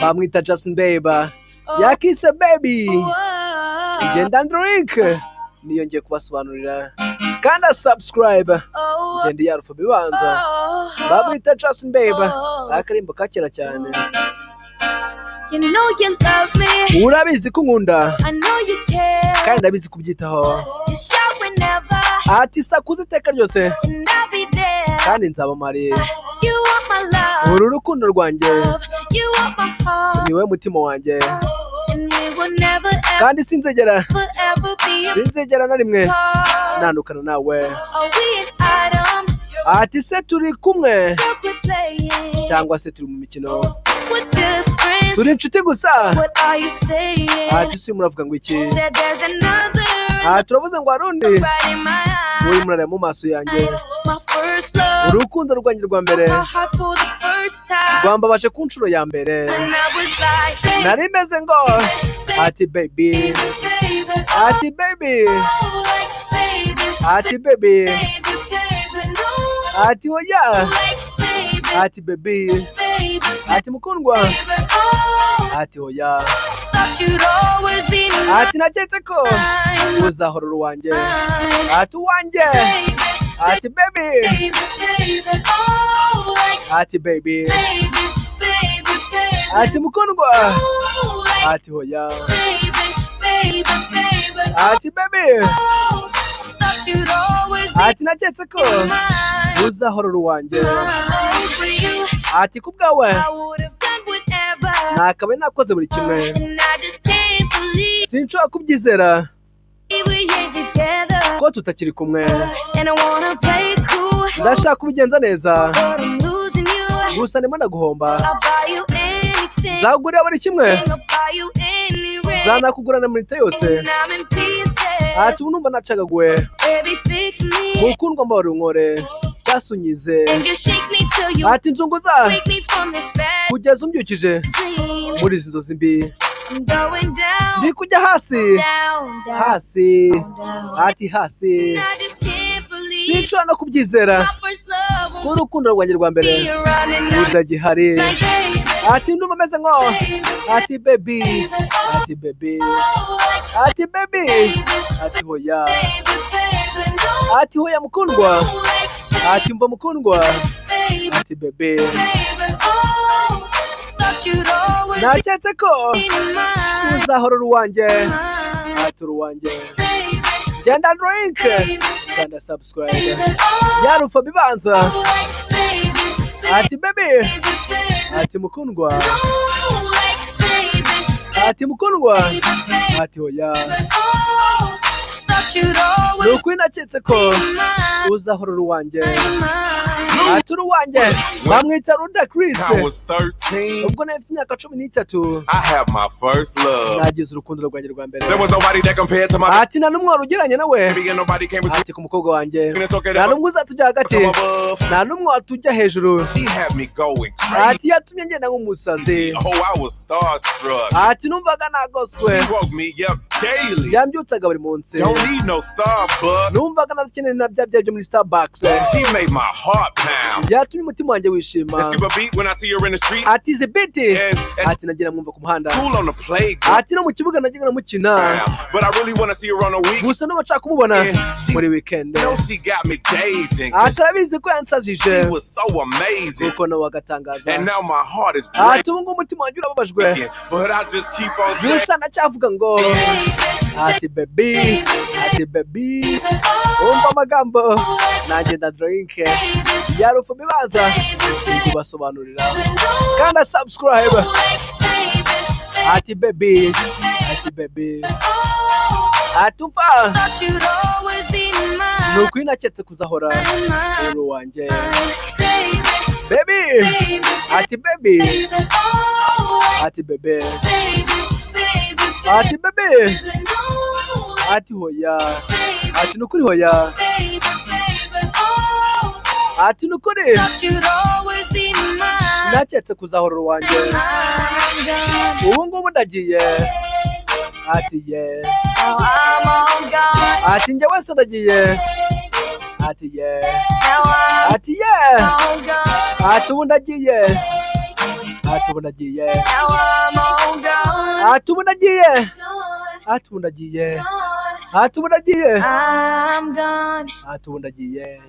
bamwita Justin Bieber yakise baby igenda drink niyo ngiye kubasobanurira kandi subscribe ngende yarufa bibanza bamwita Justin Bieber akarimbo kakera cyane You know you love me. Urabizi ko nkunda I know you care. kandi ndabizi kubyitaho Just shout whenever. ati sakuze iteka ryose And I'll be there. kandi nzabamariye You want my love. uru rukundo rwanjye You want my heart. niwe mutima wanjye And we will never ever, kandi sinzegera forever be na rimwe apart. ntandukana nawe Are we an item? ati se turi kumwe Look, we're playing. cyangwa se turi mu mikino We're just friends. turi inshuti gusa What are you saying? ati si muravuga ngo iki Said there's another. turavuze ngo harundi Right in my muri eyes. murareba mu maso yanjye My first love. urukundo rwanjye rwa mbere My heart for the first time. rwambabaje ku nshuro ya mbere And I was like, hey, nari meze ngo ati baby baby, ati baby oh, like, baby, ati baby baby, baby, no, ati oya like, baby, ati baby baby, ati mukundwa baby, oh, ati oya thought you'd always be mine, ati naketse ko uzahora uri uwanjye ati uwanjye ati baby baby, baby, oh, like, ati baby baby, baby, baby, ati mukundwa oh, like, ati oya baby, baby, baby, ati baby oh, thought you'd always be ati naketse ko mine, uzahora uri uwanjye oh, for you, ati ku bwawe I would have done whatever. nakabaye nakoze buri kimwe And I just can't believe sinshobora kubyizera we ain't together. ko tutakiri kumwe And I wanna play cool, ndashaka kubigenza neza but I'm losing you. gusa ndimo ndaguhomba I'll buy you anything. nzagurira buri kimwe I'll buy you any ring. zanakugurana amayinite yose And I'm in pieces. ati ubu numva nacagaguwe Baby, fix me. mukundwa mbabarira unkore cyasunyize And just shake me till you ati nzunguza wake me from this bad kugeza umbyukije dream. muri izi nzozi mbi I'm going down, ndi kujya hasi down, down, hasi down. ati hasi And I just can't believe sinshobora no kubyizera my first love ko will urukundo rwanjye rwa mbere be running out. rudagihari Like, baby, ati ndumva ameze nko ati baby ati baby ati baby ati hoya ati hoya mukundwa ati mva mukundwa ati baby naketse ko uzahora uri uwanjye ati uri uwanjye genda drink genda subscribe yarufa bibanza ati baby ati mukundwa ati mukundwa ati hoya ni ukuri naketse ko uzahora uri uwanjye ati uri uwanjye bamwita Ruda Chris I was 13. ubwo nari mfite imyaka 13 I had my first love. nagize urukundo rwanjye rwa mbere There was nobody that compared to my ati nta n'umwe wari ugereranya nawe baby, and nobody came between ati ku mukobwa wanjye me. It's okay nta that n'umwe uzatujya hagati come above. nta n'umwe watujya hejuru She had me going crazy. ati yatumye ngenda nk'umusazi Oh, I was starstruck. ati numvaga nagoswe She woke me up daily. yambyutsaga buri munsi Don't need no Starbucks. numvaga narakeneye na bya byo muri Starbucks She made my heart pound. yatumye umutima wanjye wishima Let's keep a beat when I see her in the street. ati izi biti And ati nagira mwumva ku muhanda cool on the playground. ati no mu kibuga nagira mukina But I really want to see her on the week. gusa n'ubu nshaka kumubona muri weekend You know she got me dazing. ati arabizi ko yansazije She was so amazing. nuko nawe agatangaza And now my heart is breaking. ati ubu ngubu umutima wanjye urababajwe But I just keep on saying, gusa ndacyavuga ngo ati baby ati baby umva amagambo nanjye nda drink yarufa bibanza ndi kubasobanurira kandi subscribe ati baby ati baby ati umva ni ukuri naketse kuzahora uri uwanjye baby ati baby ati baby ati baby ati hoya ati nukuri hoya ati nukuri naketse kuzahora uri uwanjye ubu ngubu ndagiye ati ye ati njye wese ndagiye ati ye ati ye ati ubu ndagiye ati ubu ndagiye, Now I'm all gone. ati ubu ndagiye, Gone. ati ubu ndagiye, Gone. ati ubu ndagiye, I'm gone. ati ubu ndagiye.